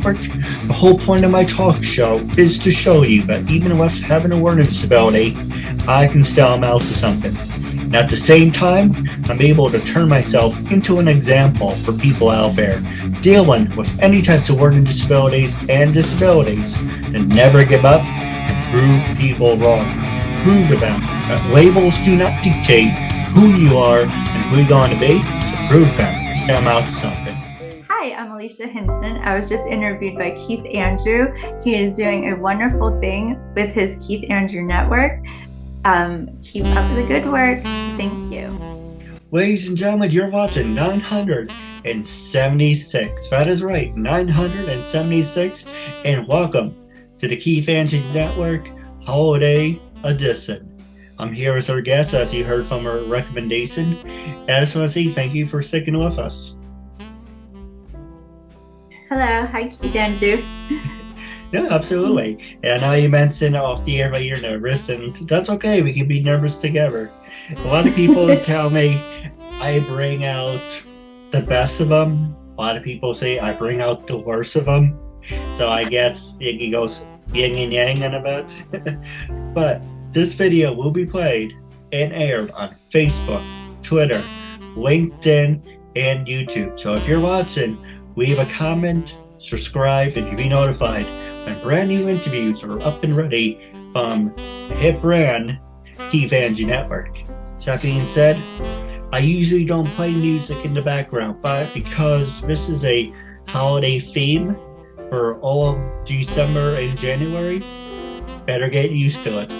Network. The whole point of my talk show is to show you that even with having a learning disability, I can still amount to something. And at the same time, I'm able to turn myself into an example for people out there dealing with any types of learning disabilities and disabilities to never give up and prove people wrong. Prove to them that labels do not dictate who you are and who you're going to be, so prove them and still amount to something. Hi, I'm Alicia Hinson. I was just interviewed by Keith Andrew. He is doing a wonderful thing with his KeithAndrewNetWork. Keep up the good work. Thank you. Ladies and gentlemen, you're watching 976. That is right, 976. And welcome to the KeithAndrewNetWork Holiday Edition. I'm here as our guest, as you heard from our recommendation. And I just want to say thank you for sticking with us. Hello. Hi, Keith Andrew. Yeah, absolutely. And I know you mentioned off the air that you're nervous, and that's okay. We can be nervous together. A lot of people tell me I bring out the best of them. A lot of people say I bring out the worst of them. So I guess it goes yin and yang in a bit. But this video will be played and aired on Facebook, Twitter, LinkedIn, and YouTube. So if you're watching, leave a comment, subscribe, and you'll be notified when brand new interviews are up and ready from the hit brand KeithAndrewNetwork. So that being said, I usually don't play music in the background, but because this is a holiday theme for all of December and January, better get used to it.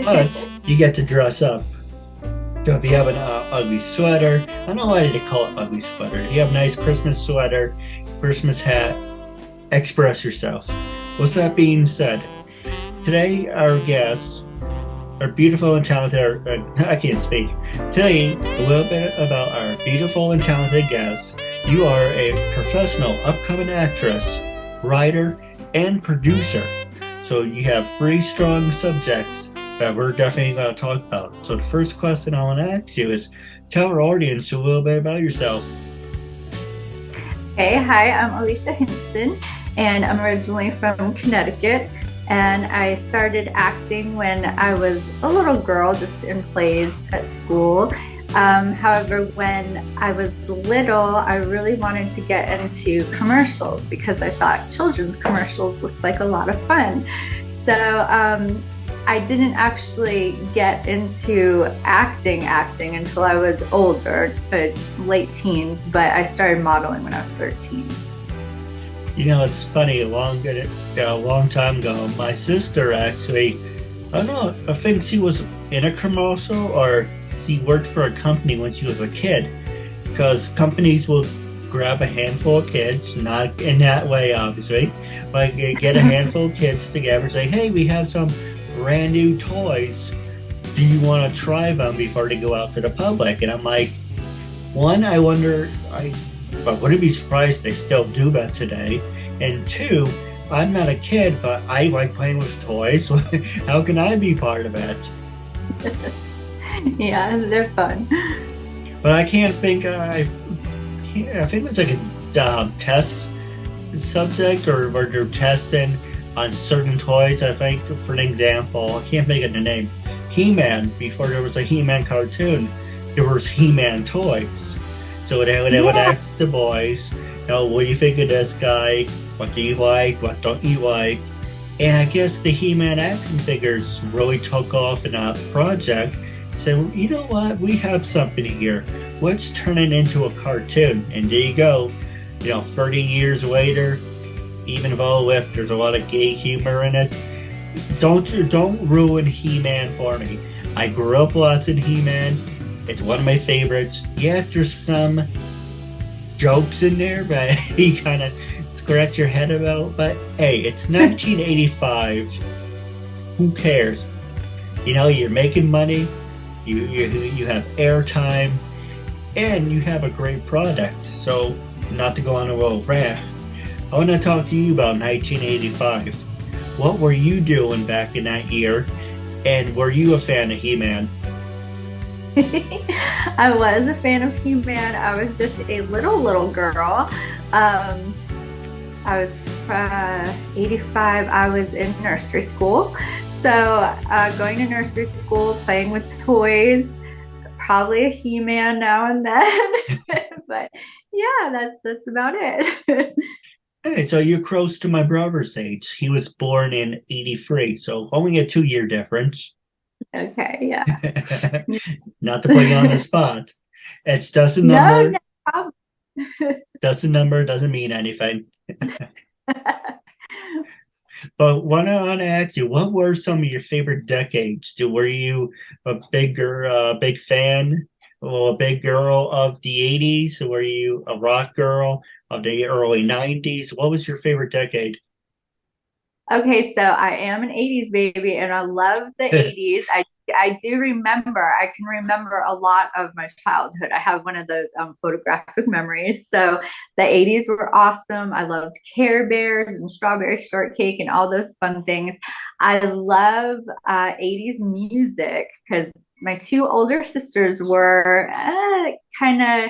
Plus, you get to dress up. So if you have an ugly sweater, I don't know why they call it ugly sweater. If you have a nice Christmas sweater, Christmas hat, express yourself. With that being said, today our guests are beautiful and talented. I can't speak. Today, a little bit about our beautiful and talented guests. You are a professional upcoming actress, writer, and producer. So you have three strong subjects that we're definitely going to talk about. So the first question I want to ask you is, tell our audience a little bit about yourself. Hey, hi, I'm Alicia Hinson, and I'm originally from Connecticut. And I started acting when I was a little girl, just in plays at school. However, when I was little, I really wanted to get into commercials because I thought children's commercials looked like a lot of fun. So I didn't actually get into acting until I was older, late teens, but I started modeling when I was 13. You know, it's funny, a long time ago, my sister actually, I don't know, I think she was in a commercial or she worked for a company when she was a kid, because companies will grab a handful of kids, not in that way obviously, but get a handful of kids together and say, hey, we have some brand new toys. Do you want to try them before they go out to the public? And I'm like, one, I wonder, I wouldn't be surprised they still do that today. And two, I'm not a kid, but I like playing with toys. So how can I be part of that? Yeah, they're fun. But I can't think, I think it was like a test subject or they're testing on certain toys. I think, for an example, I can't think of the name, He-Man. Before there was a He-Man cartoon, there was He-Man toys. So they would ask the boys, you know, what do you think of this guy? What do you like? What don't you like? And I guess the He-Man action figures really took off in a project. Said, well, you know what? We have something here. Let's turn it into a cartoon. And there you go. You know, 30 years later, even though there's a lot of gay humor in it, don't ruin He-Man for me. I grew up watching He-Man. It's one of my favorites. Yes, there's some jokes in there that you kind of scratch your head about, but hey, it's 1985. Who cares? You know, you're making money, you have airtime, and you have a great product. So, not to go on a little rant, I want to talk to you about 1985. What were you doing back in that year, and were you a fan of He-Man? I was a fan of He-Man. I was just a little girl. I was 85. I was in nursery school. So going to nursery school, playing with toys, probably a He-Man now and then. But yeah, that's about it. Hey, so you're close to my brother's age. He was born in 83, so only a 2 year difference. Okay, yeah. Not to put you on the spot. It's just a No, number, no problem. just a number, doesn't mean anything. But what I want to ask you, what were some of your favorite decades? Were you big fan or a big girl of the 80s? Were you a rock girl of the early 90s? What was your favorite decade? Okay, so I am an 80s baby and I love the 80s. I do remember, I can remember a lot of my childhood. I have one of those photographic memories. So the 80s were awesome. I loved Care Bears and Strawberry Shortcake and all those fun things. I love 80s music because my two older sisters were kind of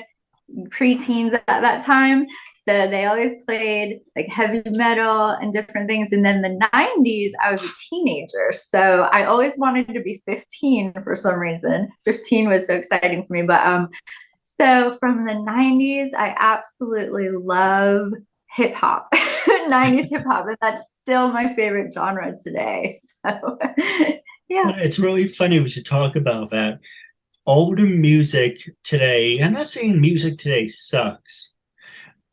preteens at that time. So they always played like heavy metal and different things. And then the 90s, I was a teenager. So I always wanted to be 15 for some reason. 15 was so exciting for me. But so from the 90s, I absolutely love hip hop, 90s hip hop. And that's still my favorite genre today. So yeah. Well, it's really funny we should talk about that. Older music today, I'm not saying music today sucks,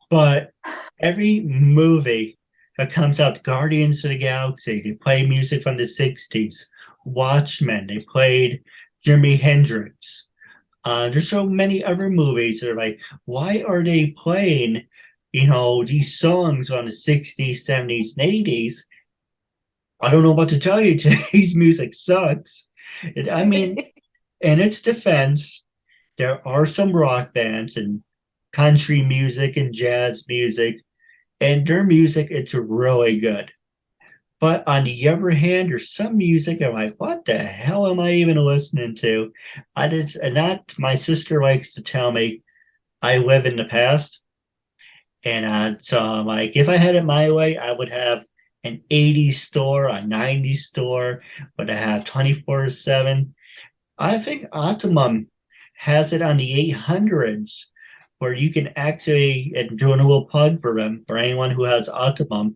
but every movie that comes out, Guardians of the Galaxy, they play music from the 60s. Watchmen, they played Jimi Hendrix. There's so many other movies that are like, why are they playing, these songs from the 60s, 70s, and 80s? I don't know what to tell you. Today's music sucks. I mean, in its defense, there are some rock bands and country music and jazz music, and their music, it's really good. But on the other hand, there's some music I'm like, what the hell am I even listening to? And that my sister likes to tell me I live in the past. And so I'm like, if I had it my way, I would have an 80s store, a 90s store, but I have 24/7. I think Optimum has it on the 800s where you can actually, and doing a little plug for them, for anyone who has Optimum,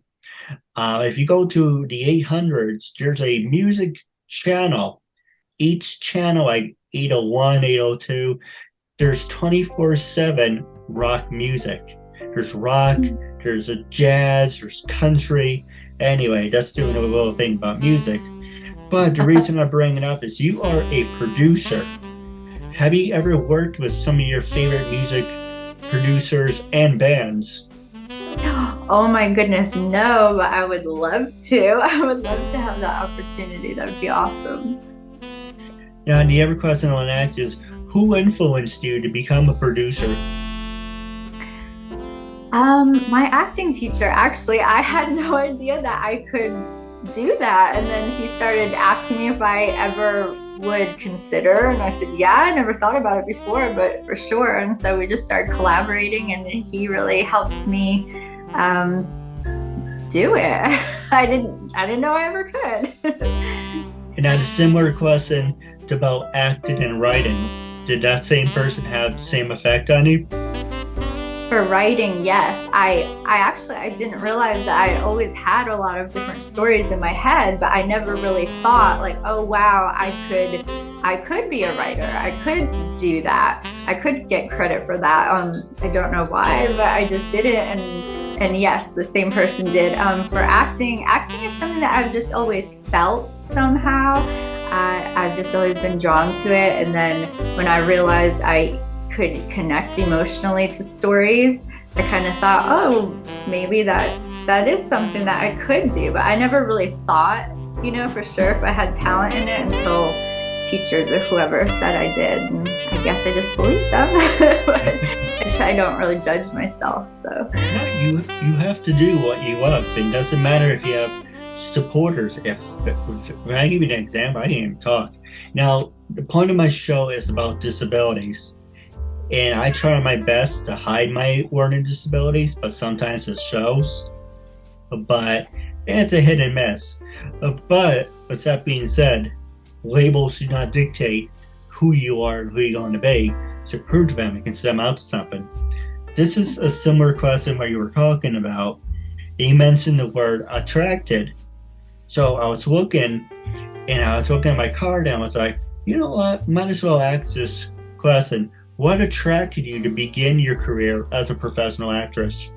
if you go to the 800s, there's a music channel. Each channel, like 801, 802, there's 24/7 rock music. There's rock, there's a jazz, there's country. Anyway, that's doing a little thing about music. But the reason I bring it up is you are a producer. Have you ever worked with some of your favorite music producers and bands? Oh my goodness, no, but I would love to. I would love to have that opportunity. That would be awesome. Now, the other question I want to ask is, who influenced you to become a producer? My acting teacher, actually, I had no idea that I could do that. And then he started asking me if I ever would consider. And I said, yeah, I never thought about it before, but for sure. And so we just started collaborating and he really helped me do it. I didn't know I ever could. And I had a similar question about acting and writing. Did that same person have the same effect on you? For writing, yes. I didn't realize that I always had a lot of different stories in my head, but I never really thought like, oh wow, I could be a writer. I could do that. I could get credit for that. I don't know why, but I just did it and yes, the same person did. For acting is something that I've just always felt somehow. I've just always been drawn to it. And then when I realized I could connect emotionally to stories, I kind of thought, oh, maybe that is something that I could do. But I never really thought, for sure if I had talent in it until teachers or whoever said I did. And I guess I just believed them. Which I don't really judge myself. So you have to do what you love. It doesn't matter if you have supporters. When I give you an example, I didn't even talk. Now, the point of my show is about disabilities. And I try my best to hide my learning disabilities, but sometimes it shows. but it's a hit and miss. But with that being said, labels should not dictate who you are and who you're going to be. So prove to them and can set them out to something. This is a similar question what you were talking about. You mentioned the word attracted. So I was looking at my card and I was like, you know what? Might as well ask this question. What attracted you to begin your career as a professional actress?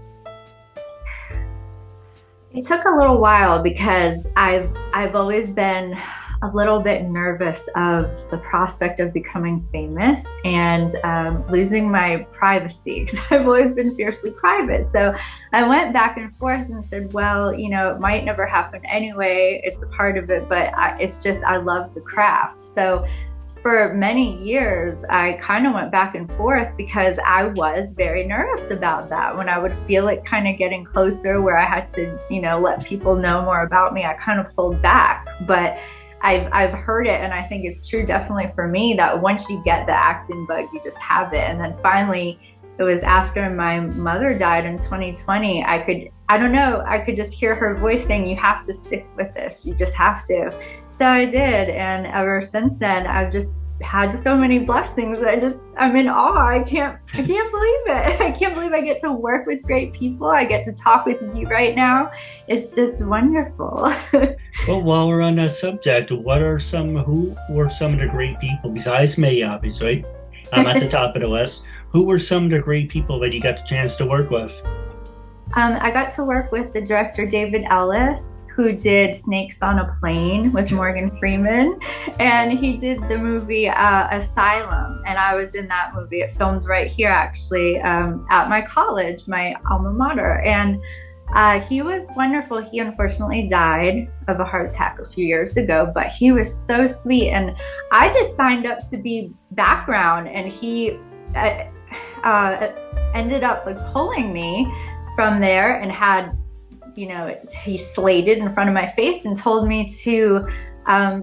It took a little while because I've always been a little bit nervous of the prospect of becoming famous and losing my privacy, because I've always been fiercely private. So I went back and forth and said, well, it might never happen anyway. It's a part of it, but it's just I love the craft. So for many years, I kind of went back and forth because I was very nervous about that. When I would feel it kind of getting closer where I had to, let people know more about me, I kind of pulled back. But I've heard it, and I think it's true definitely for me, that once you get the acting bug, you just have it. And then finally, it was after my mother died in 2020, I could just hear her voice saying, you have to stick with this. You just have to. So I did. And ever since then, I've just had so many blessings. I'm in awe. I can't believe it. I can't believe I get to work with great people. I get to talk with you right now. It's just wonderful. Well, while we're on that subject, who were some of the great people, besides me, obviously, I'm at the top of the list. Who were some of the great people that you got the chance to work with? I got to work with the director David Ellis, who did Snakes on a Plane with Morgan Freeman, and he did the movie Asylum, and I was in that movie. It filmed right here, actually, at my college, my alma mater, and he was wonderful. He unfortunately died of a heart attack a few years ago, but he was so sweet, and I just signed up to be background, and he ended up pulling me from there and had, he slated in front of my face and told me to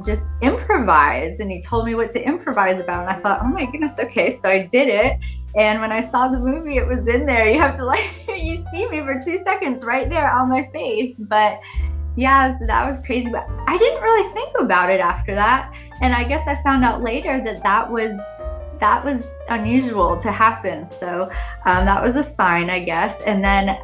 just improvise, and he told me what to improvise about, and I thought, oh my goodness, okay, so I did it. And when I saw the movie, it was in there. You have to you see me for 2 seconds right there on my face. But yeah, so that was crazy. But I didn't really think about it after that. And I guess I found out later that was unusual to happen. So that was a sign, I guess. And then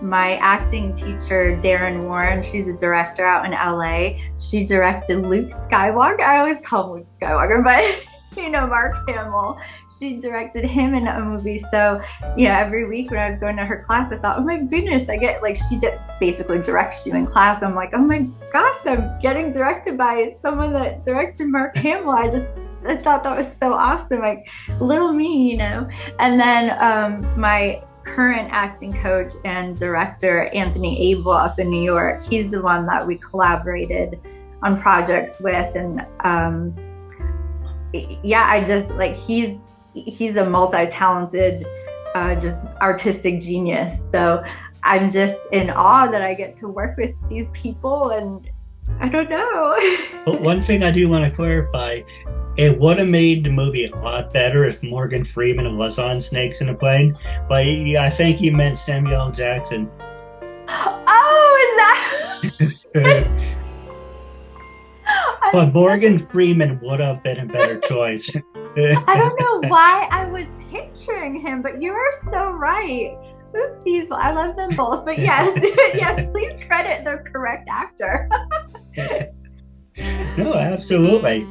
my acting teacher, Darren Warren, she's a director out in LA. She directed Luke Skywalker. I always call him Luke Skywalker, but Mark Hamill. She directed him in a movie. So, every week when I was going to her class, I thought, oh my goodness, I get she basically directs you in class. I'm like, oh my gosh, I'm getting directed by someone that directed Mark Hamill. I thought that was so awesome, little me, And then my current acting coach and director, Anthony Abel, up in New York, he's the one that we collaborated on projects with, and I just he's a multi-talented, just artistic genius. So I'm just in awe that I get to work with these people, and I don't know. But one thing I do want to clarify, it would have made the movie a lot better if Morgan Freeman was on Snakes in a Plane, but I think you meant Samuel L. Jackson. Oh, is that? But Morgan Freeman would have been a better choice. I don't know why I was picturing him, but you are so right. Oopsies. Well, I love them both, but yes, yes, please credit the correct actor. No, absolutely.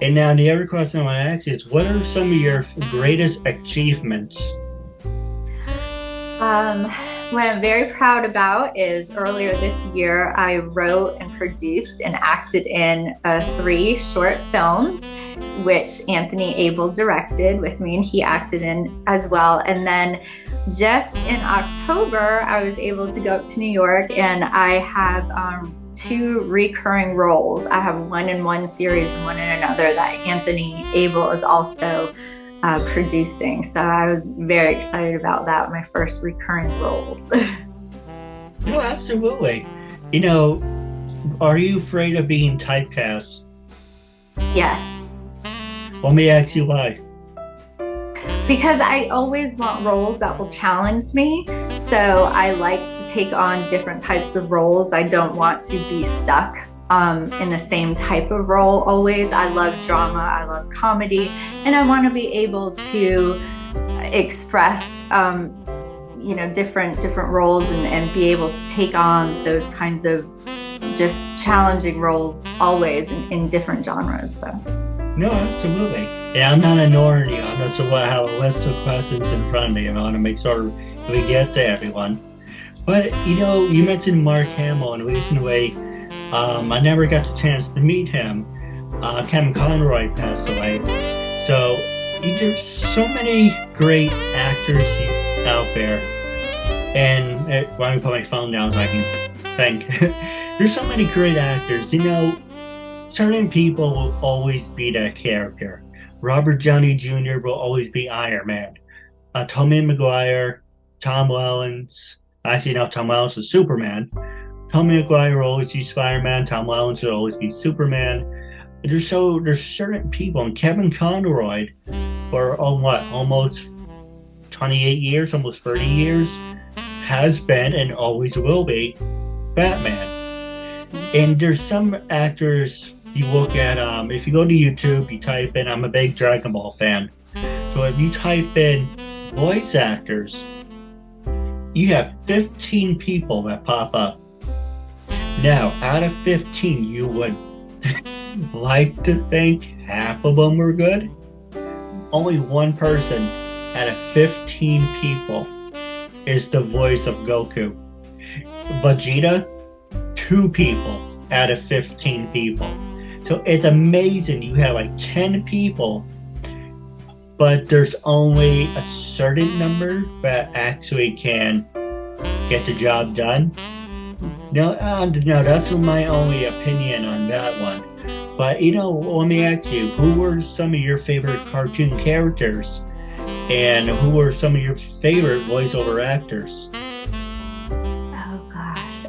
And now the other question I want to ask you is, what are some of your greatest achievements? What I'm very proud about is earlier this year, I wrote and produced and acted in 3 short films, which Anthony Abel directed with me, and he acted in as well. And then just in October, I was able to go up to New York, and I have 2 recurring roles. I have one in one series and one in another that Anthony Abel is also producing. So I was very excited about that, my first recurring roles. No, absolutely. Are you afraid of being typecast? Yes. Let me ask you why. Because I always want roles that will challenge me. So I like to take on different types of roles. I don't want to be stuck in the same type of role always. I love drama, I love comedy, and I want to be able to express different roles and be able to take on those kinds of just challenging roles always in different genres. So. No, absolutely. Yeah, I'm not ignoring you. I'm just I have a list of questions in front of me, and I want to make sure we get to everyone. But you mentioned Mark Hamill, and recently, I never got the chance to meet him. Kevin Conroy passed away. So there's so many great actors out there. And why don't I put my phone down so I can think? There's so many great actors. Certain people will always be that character. Robert Downey Jr. will always be Iron Man. Tobey Maguire, Tom Welling. Actually, no, Tom Welling is Superman. Tobey Maguire will always be Spider-Man. Tom Welling will always be Superman. There's certain people, and Kevin Conroy, for almost 28 years, almost 30 years, has been and always will be Batman. And there's some actors you look at, if you go to YouTube, you type in, I'm a big Dragon Ball fan. So if you type in voice actors, you have 15 people that pop up. Now, out of 15, you would like to think half of them were good. Only one person out of 15 people is the voice of Goku. Vegeta, 2 people out of 15 people. So it's amazing. You have like 10 people, but there's only a certain number that actually can get the job done. No, that's my only opinion on that one. But let me ask you, who were some of your favorite cartoon characters? And who were some of your favorite voiceover actors? Oh gosh.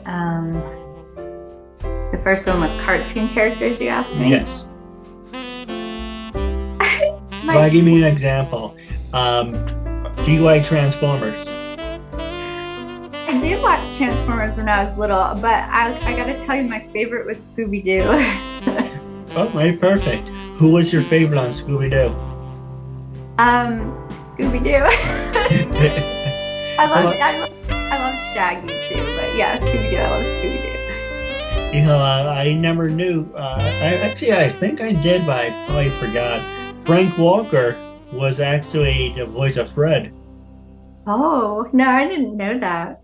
The first one was cartoon characters, you asked me? Yes. Well, give me an example. Do you like Transformers? I did watch Transformers when I was little, but I gotta tell you, my favorite was Scooby-Doo. Okay, perfect. Who was your favorite on Scooby-Doo? Scooby-Doo. I love Shaggy too, but yeah, Scooby-Doo. I love Scooby-Doo. I never knew. I think I did, but I probably forgot. Frank Walker was actually the voice of Fred. Oh, no, I didn't know that.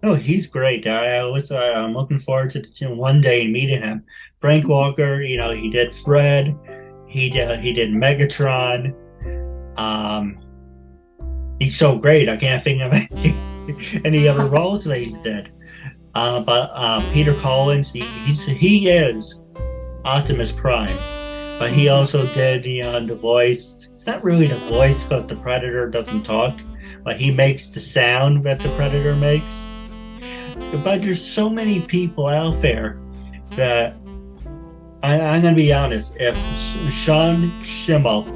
Oh, he's great. I'm looking forward to one day meeting him. Frank Walker, he did Fred. He did Megatron. He's so great. I can't think of any other roles that he's did. But Peter Collins, he is Optimus Prime, but he also did the voice. It's not really the voice because the Predator doesn't talk, but he makes the sound that the Predator makes. But there's so many people out there that I'm gonna be honest. If Sean Schemmel, I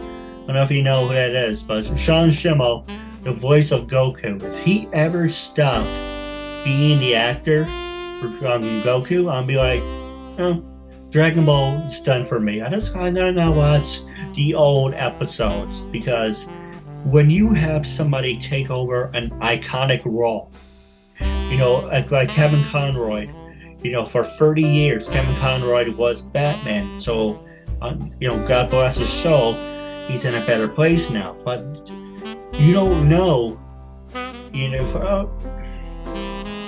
don't know if you know who that is, but Sean Schemmel, the voice of Goku, if he ever stopped being the actor for Goku, I'll be like, oh, Dragon Ball is done for me. I'm gonna watch the old episodes, because when you have somebody take over an iconic role, like Kevin Conroy, for 30 years, Kevin Conroy was Batman. So, God bless his soul, he's in a better place now. But you don't know,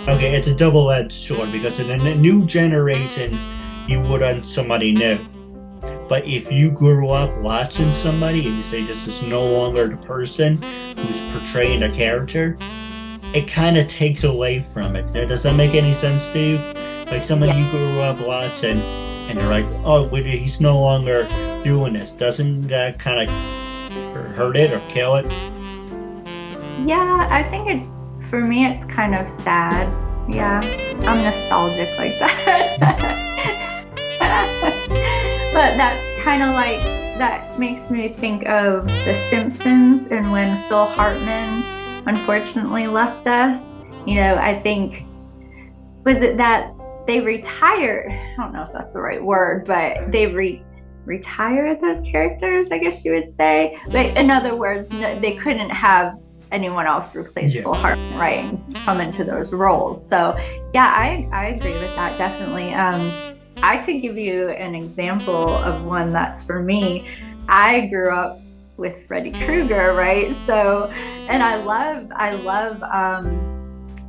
okay, it's a double-edged sword, because in a new generation, you would on somebody new. But if you grew up watching somebody and you say this is no longer the person who's portraying a character, it kind of takes away from it. Does that make any sense to you? Like somebody you grew up watching and they're like, oh, he's no longer doing this. Doesn't that kind of hurt it or kill it? Yeah, I think for me, it's kind of sad. Yeah, I'm nostalgic like that. But that's kind of like, that makes me think of The Simpsons and when Phil Hartman unfortunately left us. I think, was it that they retired? I don't know if that's the right word, but they retired those characters, I guess you would say. But in other words, no, they couldn't have anyone else replace Phil Hartman, right, and come into those roles. So yeah, I agree with that, definitely. I could give you an example of one that's for me. I grew up with Freddy Krueger, right? So, and I love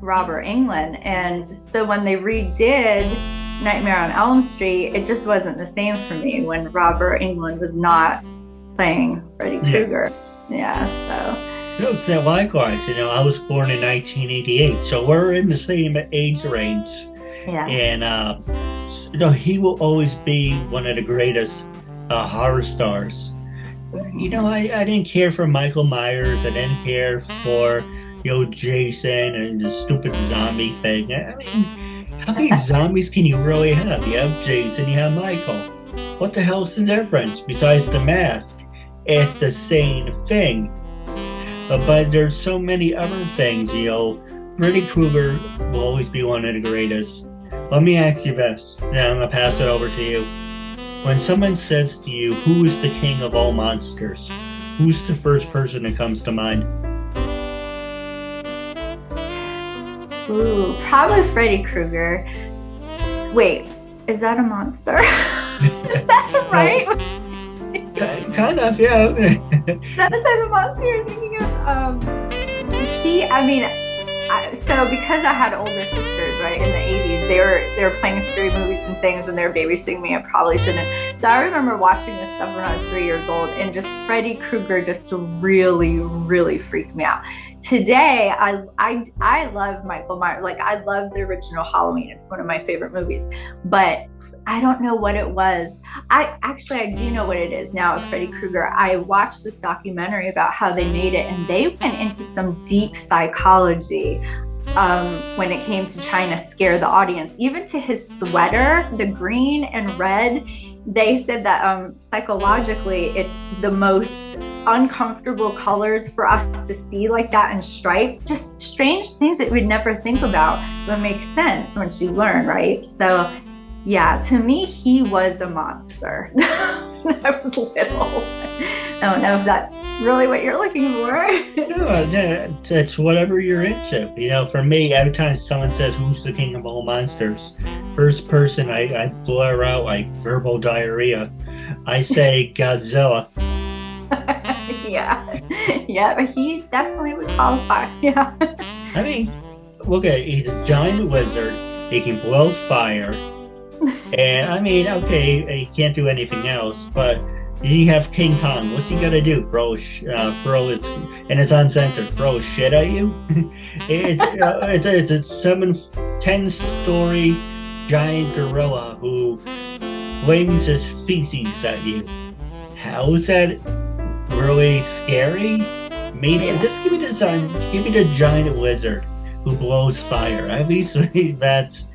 Robert Englund. And so when they redid Nightmare on Elm Street, it just wasn't the same for me when Robert Englund was not playing Freddy Krueger. Yeah, so. So likewise, I was born in 1988, so we're in the same age range. Yeah. And, he will always be one of the greatest horror stars. I didn't care for Michael Myers. I didn't care for, Jason and the stupid zombie thing. I mean, how many zombies can you really have? You have Jason, you have Michael. What the hell's the difference besides the mask? It's the same thing. But there's so many other things, Freddy Krueger will always be one of the greatest. Let me ask you this, and I'm going to pass it over to you. When someone says to you, who is the king of all monsters? Who's the first person that comes to mind? Ooh, probably Freddy Krueger. Wait, is that a monster? Is that right? Kind of, yeah. Is that the type of monster you're thinking of? So because I had older sisters, right, in the 80s, they were playing scary movies and things when they were babysitting me. I probably shouldn't. So I remember watching this stuff when I was 3 years old, and just Freddy Krueger just really, really freaked me out. Today, I love Michael Myers. Like, I love the original Halloween. It's one of my favorite movies. But I don't know what it was. I do know what it is now of Freddy Krueger. I watched this documentary about how they made it, and they went into some deep psychology when it came to trying to scare the audience. Even to his sweater, the green and red, they said that psychologically it's the most uncomfortable colors for us to see like that in stripes. Just strange things that we'd never think about, but make sense once you learn, right? So yeah, to me, he was a monster. I was little. I don't know if that's really what you're looking for. No, that's whatever you're into. For me, every time someone says, who's the king of all monsters? First person, I blur out like verbal diarrhea. I say Godzilla. Yeah, but he definitely would qualify. Yeah. I mean, look at it. He's a giant wizard. He can blow fire. And I mean, okay, he can't do anything else, but you have King Kong. What's he gonna do? Throw his, and it's uncensored, throw shit at you? It's a 10-story giant gorilla who flings his feces at you. How is that really scary? Maybe just give me the giant wizard who blows fire. Obviously, that's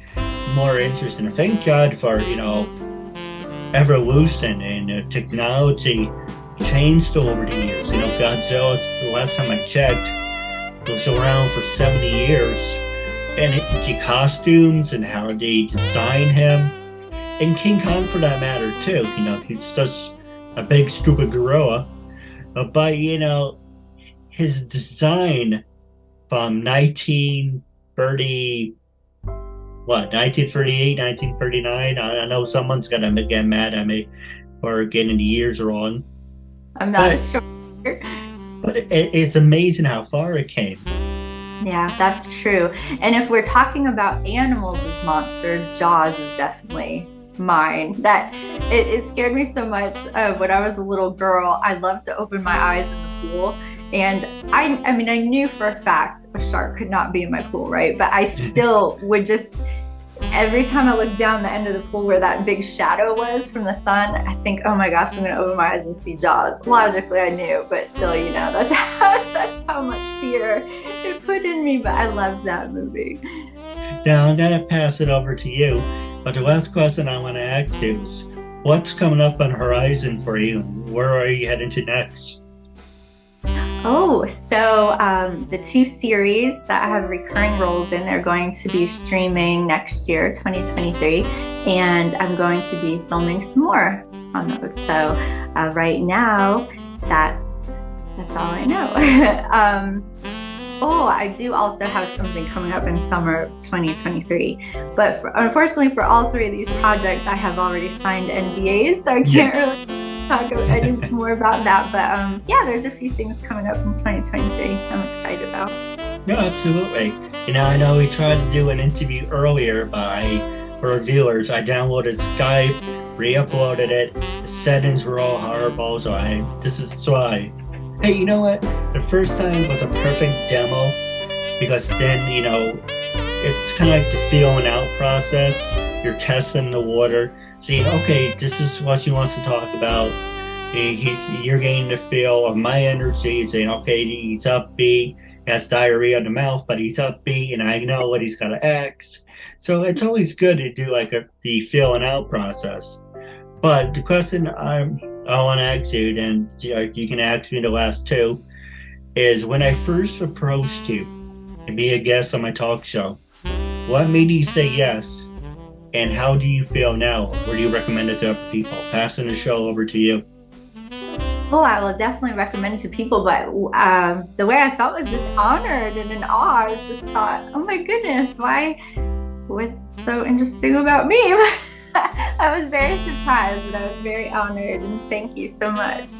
more interesting. Thank God for evolution and technology changed over the years. Godzilla, the last time I checked, was around for 70 years, and the costumes and how they design him, and King Kong for that matter too. He's just a big stupid gorilla, but his design from 1938, 1939. I know someone's gonna get mad at me for getting the years wrong. I'm not sure. But it's amazing how far it came. Yeah, that's true. And if we're talking about animals as monsters, Jaws is definitely mine. That it scared me so much when I was a little girl. I loved to open my eyes in the pool. And I mean, I knew for a fact a shark could not be in my pool, right? But I still would just, every time I looked down the end of the pool where that big shadow was from the sun, I think, oh my gosh, I'm going to open my eyes and see Jaws. Logically, I knew, but still, that's how much fear it put in me. But I love that movie. Now, I'm going to pass it over to you. But the last question I want to ask you is, what's coming up on the horizon for you? Where are you heading to next? Oh, so the two series that I have recurring roles in, they're going to be streaming next year, 2023, and I'm going to be filming some more on those. So right now, that's that's all I know. Oh, I do also have something coming up in summer of 2023, but unfortunately for all three of these projects, I have already signed NDAs, so I can't Yes. really talk any more about that. But yeah, there's a few things coming up in 2023 I'm excited about. No, absolutely. I know we tried to do an interview earlier for our viewers. I downloaded Skype, re-uploaded it. The settings were all horrible, this is why. Hey, you know what? The first time was a perfect demo because then, it's kind of like the feeling out process. You're testing the water, seeing, okay, this is what she wants to talk about. You're getting the feel of my energy, saying, okay, he's upbeat, has diarrhea in the mouth, but he's upbeat, and I know what he's got to ask. So it's always good to do like the feeling out process. But the question I want to ask you, and you can ask me the last two, is when I first approached you to be a guest on my talk show, what made you say yes? And how do you feel now? Or do you recommend it to other people? Passing the show over to you. Oh, I will definitely recommend to people, but the way I felt was just honored and in awe. I was just thought, oh my goodness, what's so interesting about me? I was very surprised and I was very honored, and thank you so much.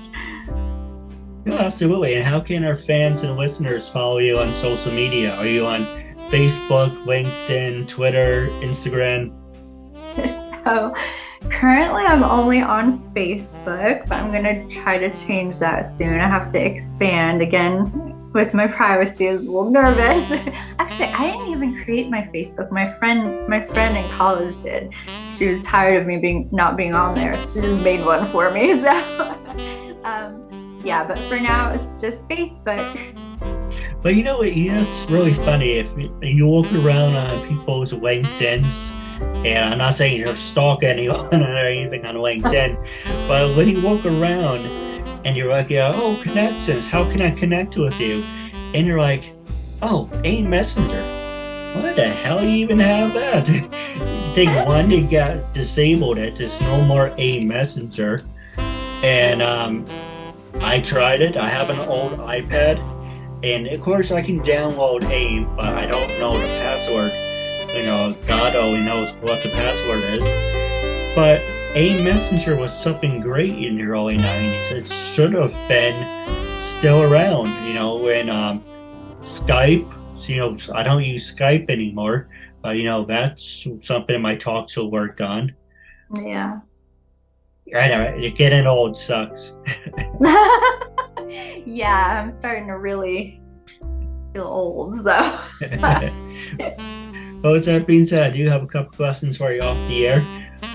No, absolutely. And how can our fans and listeners follow you on social media? Are you on Facebook, LinkedIn, Twitter, Instagram? So currently I'm only on Facebook, but I'm gonna try to change that soon. I have to expand again with my privacy. I was a little nervous. Actually, I didn't even create my Facebook. My friend in college did. She was tired of me not being on there. So she just made one for me. So yeah, but for now it's just Facebook. But you know what? It's really funny if you look around on people's LinkedIn's, and I'm not saying you're stalking anyone or anything on LinkedIn, but when you look around and you're like, yeah, oh, connections, how can I connect with you? And you're like, oh, AIM Messenger. What the hell do you even have that? You think one, it got disabled, there's no more AIM Messenger. And I tried it. I have an old iPad, and of course I can download AIM, but I don't know the password. God only knows what the password is. But AIM Messenger was something great in the early 90s. It should have been still around, when Skype, I don't use Skype anymore, but, that's something my talk show worked on. Yeah. I know, getting old sucks. Yeah, I'm starting to really feel old, so. Well, with that being said, I do have a couple questions for you off the air,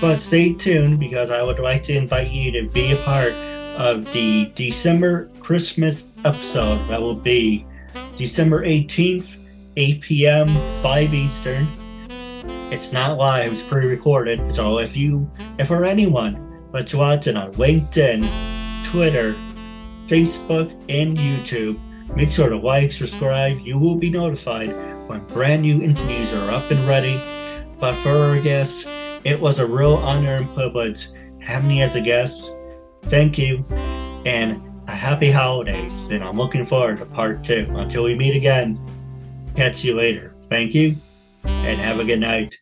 but stay tuned because I would like to invite you to be a part of the December Christmas episode. That will be December 18th, 8 p.m., 5 Eastern. It's not live, it's pre-recorded, so if or anyone that's watching on LinkedIn, Twitter, Facebook, and YouTube, make sure to like, subscribe. You will be notified when brand new interviews are up and ready. But for our guests, it was a real honor and privilege having you as a guest. Thank you, and a happy holidays. And I'm looking forward to part 2. Until we meet again, catch you later. Thank you, and have a good night.